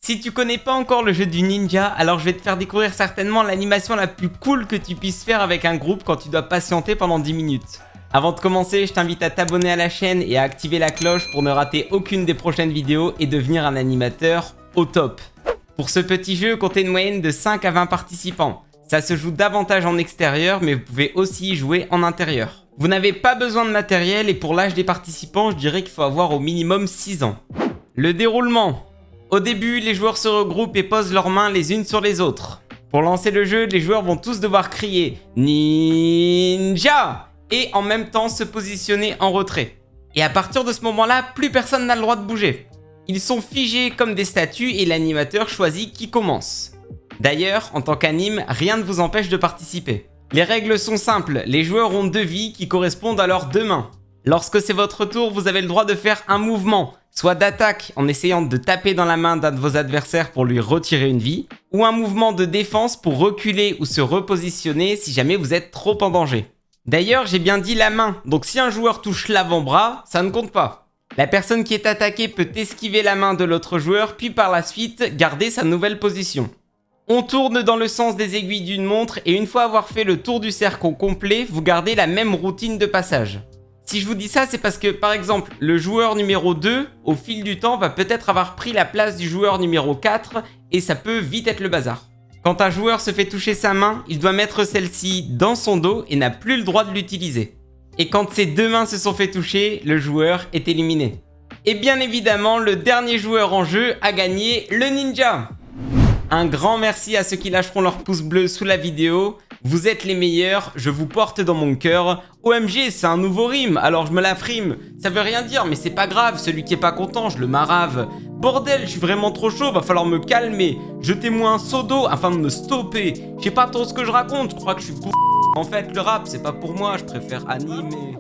Si tu connais pas encore le jeu du ninja, alors je vais te faire découvrir certainement l'animation la plus cool que tu puisses faire avec un groupe quand tu dois patienter pendant 10 minutes. Avant de commencer, je t'invite à t'abonner à la chaîne et à activer la cloche pour ne rater aucune des prochaines vidéos et devenir un animateur au top. Pour ce petit jeu, comptez une moyenne de 5 à 20 participants. Ça se joue davantage en extérieur, mais vous pouvez aussi y jouer en intérieur. Vous n'avez pas besoin de matériel et pour l'âge des participants, je dirais qu'il faut avoir au minimum 6 ans. Le déroulement. Au début, les joueurs se regroupent et posent leurs mains les unes sur les autres. Pour lancer le jeu, les joueurs vont tous devoir crier « Ninja !» et en même temps se positionner en retrait. Et à partir de ce moment-là, plus personne n'a le droit de bouger. Ils sont figés comme des statues et l'animateur choisit qui commence. D'ailleurs, en tant qu'anime, rien ne vous empêche de participer. Les règles sont simples, les joueurs ont 2 vies qui correspondent à leurs 2 mains. Lorsque c'est votre tour, vous avez le droit de faire un mouvement, soit d'attaque en essayant de taper dans la main d'un de vos adversaires pour lui retirer une vie, ou un mouvement de défense pour reculer ou se repositionner si jamais vous êtes trop en danger. D'ailleurs, j'ai bien dit la main, donc si un joueur touche l'avant-bras, ça ne compte pas. La personne qui est attaquée peut esquiver la main de l'autre joueur, puis par la suite, garder sa nouvelle position. On tourne dans le sens des aiguilles d'une montre et une fois avoir fait le tour du cercle au complet, vous gardez la même routine de passage. Si je vous dis ça, c'est parce que, par exemple, le joueur numéro 2, au fil du temps, va peut-être avoir pris la place du joueur numéro 4 et ça peut vite être le bazar. Quand un joueur se fait toucher sa main, il doit mettre celle-ci dans son dos et n'a plus le droit de l'utiliser. Et quand ses 2 mains se sont fait toucher, le joueur est éliminé. Et bien évidemment, le dernier joueur en jeu a gagné le ninja. Un grand merci à ceux qui lâcheront leur pouce bleu sous la vidéo. Vous êtes les meilleurs, je vous porte dans mon cœur. OMG, c'est un nouveau rime, alors je me la frime. Ça veut rien dire, mais c'est pas grave, celui qui est pas content, je le marave. Bordel, je suis vraiment trop chaud, va falloir me calmer. Jetez-moi un seau d'eau afin de me stopper. Je sais pas trop ce que je raconte, je crois que je suis En fait, le rap, c'est pas pour moi, je préfère animer.